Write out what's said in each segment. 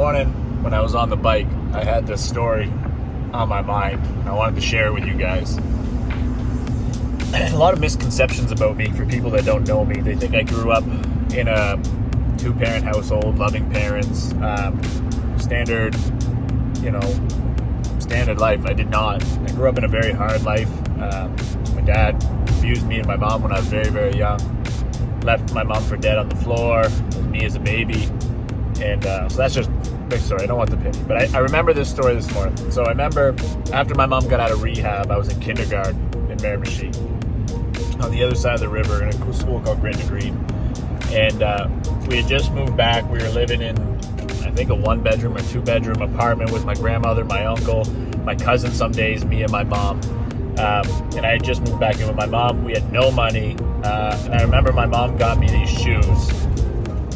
morning when I was on the bike, I had this story on my mind. I wanted to share it with you guys. A lot of misconceptions about me for people that don't know me. They think I grew up in a two-parent household, loving parents, standard life. I did not. I grew up in a very hard life. My dad abused me and my mom when I was very, very young. Left my mom for dead on the floor with me as a baby. And so that's just a big story. I don't want the pity. But I remember this story this morning. So I remember after my mom got out of rehab, I was in kindergarten in Miramichi on the other side of the river in a school called Gretna Green. And we had just moved back. We were living in, I think, a one-bedroom or two-bedroom apartment with my grandmother, my uncle, my cousin some days, me and my mom. And I had just moved back in with my mom. We had no money. And I remember my mom got me these shoes.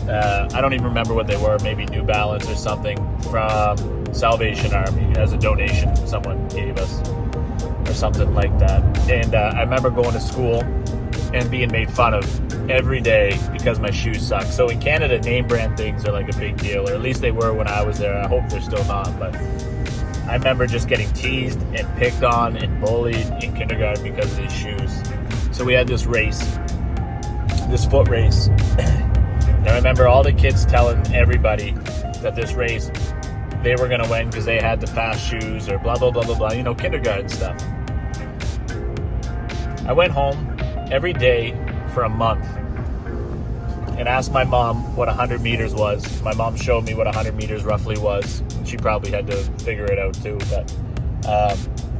I don't even remember what they were, maybe New Balance or something from Salvation Army as a donation someone gave us or something like that. And I remember going to school and being made fun of every day because my shoes suck. So in Canada, name brand things are like a big deal, or at least they were when I was there. I hope they're still not, but I remember just getting teased and picked on and bullied in kindergarten because of these shoes. So we had this race, this foot race. And I remember all the kids telling everybody that this race, they were going to win because they had the fast shoes or blah, blah, blah, blah, blah, kindergarten stuff. I went home every day for a month and asked my mom what 100 meters was. My mom showed me what 100 meters roughly was. She probably had to figure it out too, but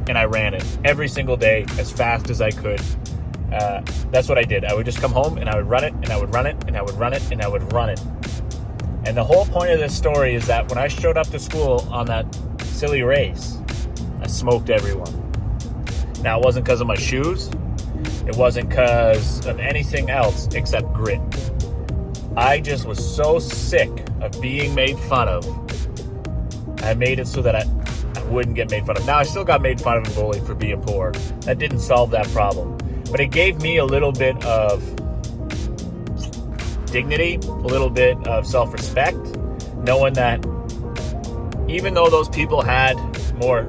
and I ran it every single day as fast as I could. That's what I did. I would just come home and I would run it and I would run it and I would run it and I would run it. And the whole point of this story is that when I showed up to school on that silly race, I smoked everyone. Now, it wasn't because of my shoes. It wasn't because of anything else except grit. I just was so sick of being made fun of. I made it so that I wouldn't get made fun of. Now, I still got made fun of and bullied for being poor. That didn't solve that problem. But it gave me a little bit of dignity, a little bit of self-respect, knowing that even though those people had more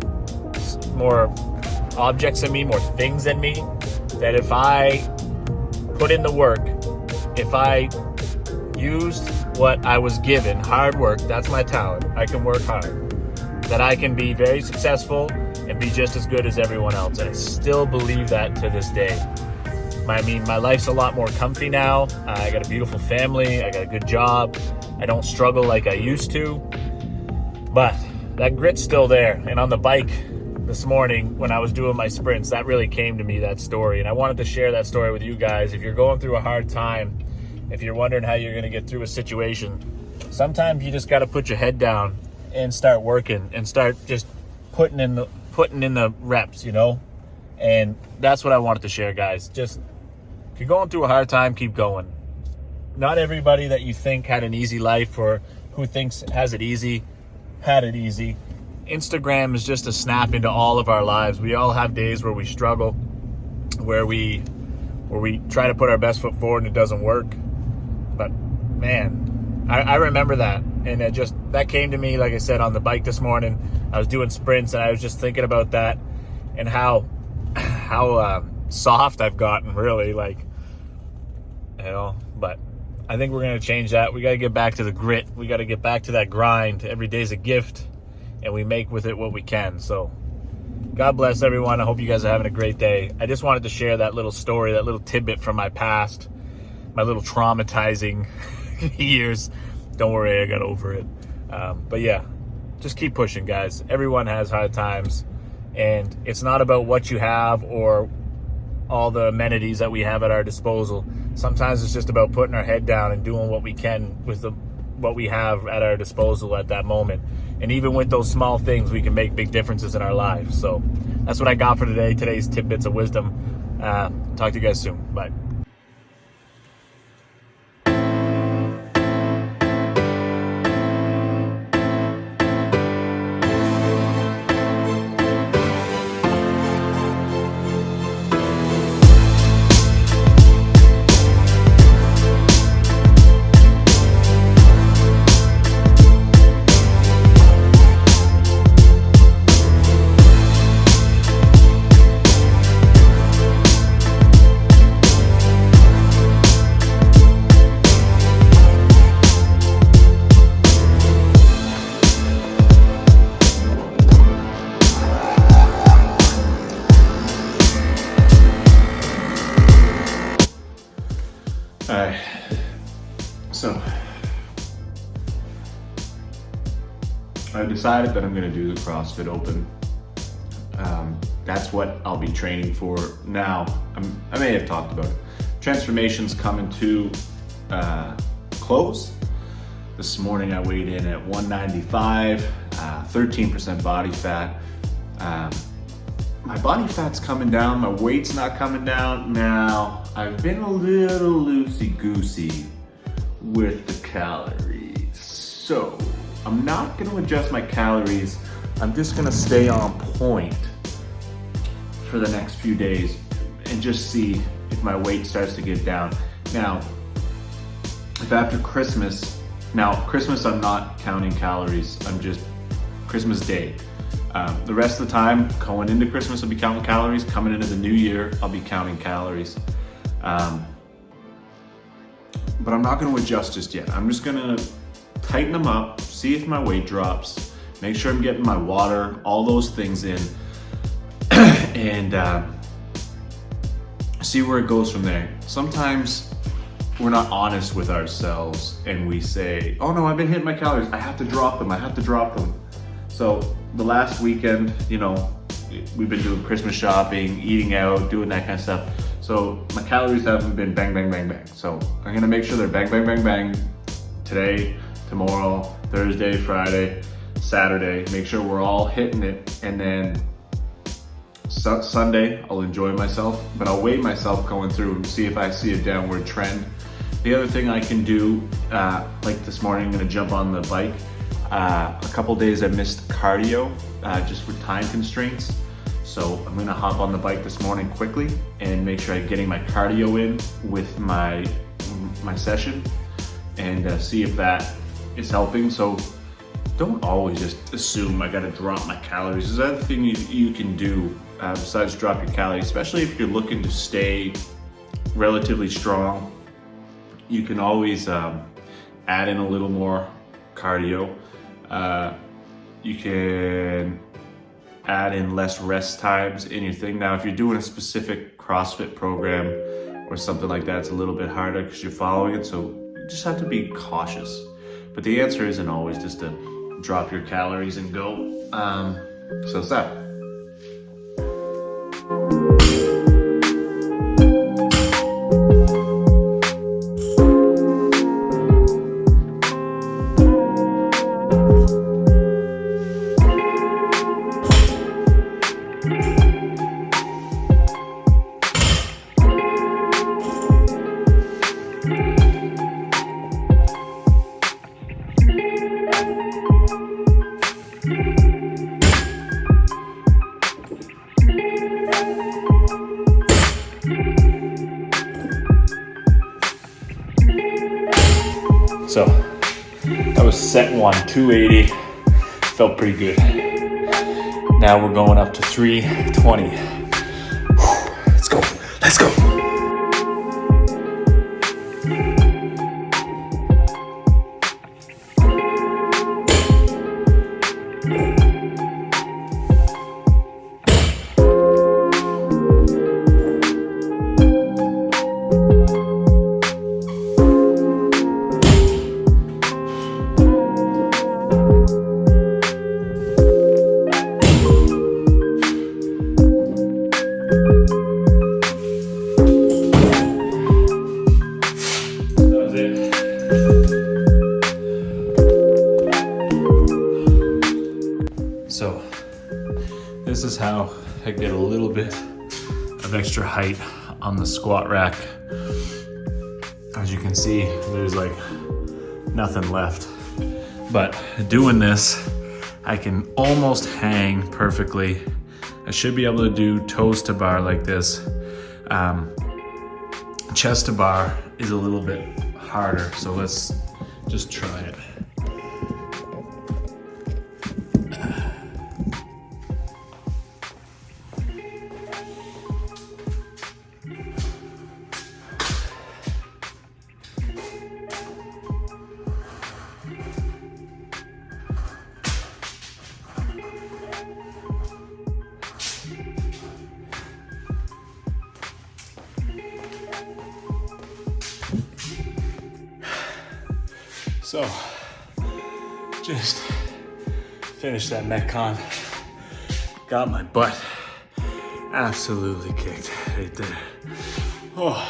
objects in me, more things in me, that if I put in the work, if I used what I was given, hard work, that's my talent. I can work hard. That I can be very successful and be just as good as everyone else. And I still believe that to this day. My life's a lot more comfy now. I got a beautiful family. I got a good job. I don't struggle like I used to. But that grit's still there. And on the bike this morning when I was doing my sprints, that really came to me, that story. And I wanted to share that story with you guys. If you're going through a hard time, if you're wondering how you're going to get through a situation, sometimes you just got to put your head down and start working and start just putting in the reps, and that's what I wanted to share, guys. Just if you're going through a hard time, keep going. Not everybody that you think had an easy life or who thinks has it easy had it easy. Instagram is just a snap into all of our lives. We all have days where we struggle, where we try to put our best foot forward and it doesn't work. But man, I remember that. And that came to me, like I said, on the bike this morning. I was doing sprints and I was just thinking about that and how soft I've gotten, really, but I think we're going to change that. We got to get back to the grit. We got to get back to that grind. Every day's a gift and we make with it what we can. So God bless everyone. I hope you guys are having a great day. I just wanted to share that little story, that little tidbit from my past, my little traumatizing years. Don't worry, I got over it. But yeah, just keep pushing, guys. Everyone has hard times, and it's not about what you have or all the amenities that we have at our disposal. Sometimes it's just about putting our head down and doing what we can with what we have at our disposal at that moment. And even with those small things, we can make big differences in our lives. So that's what I got for today. Today's tidbits of wisdom. Talk to you guys soon. Bye. Alright, so I decided that I'm gonna do the CrossFit Open. That's what I'll be training for now. I may have talked about it. Transformation's coming to close. This morning I weighed in at 195, 13% body fat. My body fat's coming down, my weight's not coming down. Now, I've been a little loosey-goosey with the calories. So, I'm not gonna adjust my calories. I'm just gonna stay on point for the next few days and just see if my weight starts to get down. Now, if after Christmas I'm not counting calories, I'm just Christmas Day. The rest of the time, going into Christmas, I'll be counting calories. Coming into the new year, I'll be counting calories. But I'm not gonna adjust just yet. I'm just gonna tighten them up, see if my weight drops, make sure I'm getting my water, all those things in, and see where it goes from there. Sometimes we're not honest with ourselves and we say, oh no, I've been hitting my calories. I have to drop them. So the last weekend, we've been doing Christmas shopping, eating out, doing that kind of stuff. So my calories haven't been bang, bang, bang, bang. So I'm gonna make sure they're bang, bang, bang, bang today, tomorrow, Thursday, Friday, Saturday. Make sure we're all hitting it, and then Sunday I'll enjoy myself, but I'll weigh myself going through and see if I see a downward trend. The other thing I can do, like this morning, I'm gonna jump on the bike. A couple days I missed cardio just with time constraints. So I'm gonna hop on the bike this morning quickly and make sure I'm getting my cardio in with my session, and see if that is helping. So don't always just assume I gotta drop my calories. There's other thing you can do besides drop your calories, especially if you're looking to stay relatively strong. You can always add in a little more cardio. You can add in less rest times in your thing. Now, if you're doing a specific CrossFit program or something like that, it's a little bit harder because you're following it, so you just have to be cautious. But the answer isn't always just to drop your calories and go. So it's that. So that was set one, 280, felt pretty good. Now we're going up to 320. Let's go. So this is how I get a little bit of extra height on the squat rack. As you can see, there's like nothing left. But doing this, I can almost hang perfectly. I should be able to do toes to bar like this. Chest to bar is a little bit harder, so let's just try it. So, just finished that Metcon. Got my butt absolutely kicked right there. Oh,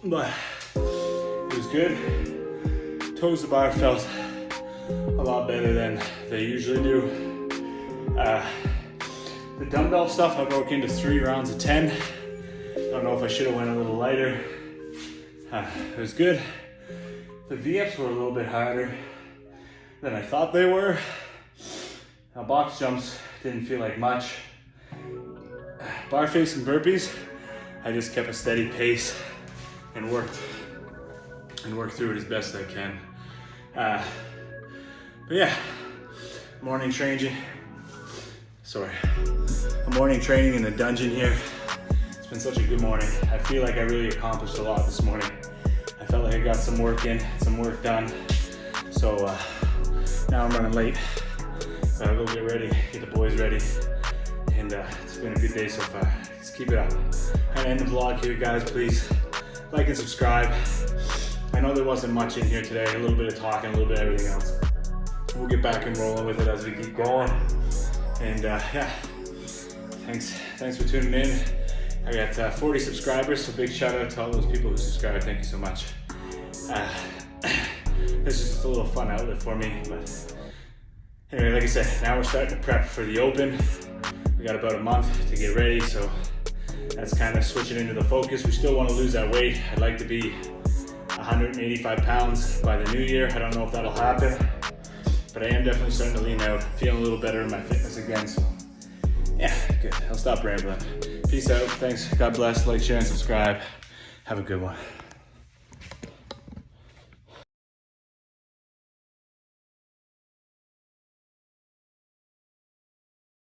but it was good. Toes to bar felt a lot better than they usually do. The dumbbell stuff I broke into 3 rounds of 10. I don't know if I should have went a little lighter. It was good. The V-ups were a little bit harder than I thought they were. Now box jumps didn't feel like much. Bar facing burpees, I just kept a steady pace and worked through it as best I can. But yeah, morning training in the dungeon here. It's been such a good morning. I feel like I really accomplished a lot this morning. I felt like I got some work in, some work done. So now I'm running late. I'll go get ready, get the boys ready. And it's been a good day so far. Let's keep it up. And end the vlog here, guys. Please like and subscribe. I know there wasn't much in here today. A little bit of talking, a little bit of everything else. We'll get back and rolling with it as we keep going. And yeah, thanks for tuning in. I got 40 subscribers, so big shout out to all those people who subscribe. Thank you so much. This is just a little fun outlet for me. But anyway, like I said, now we're starting to prep for the Open. We got about a month to get ready, so that's kind of switching into the focus. We still want to lose that weight. I'd like to be 185 pounds by the new year. I don't know if that'll happen, but I am definitely starting to lean out, feeling a little better in my fitness again. So yeah, good. I'll stop rambling. Peace out. Thanks. God bless. Like, share, and subscribe. Have a good one.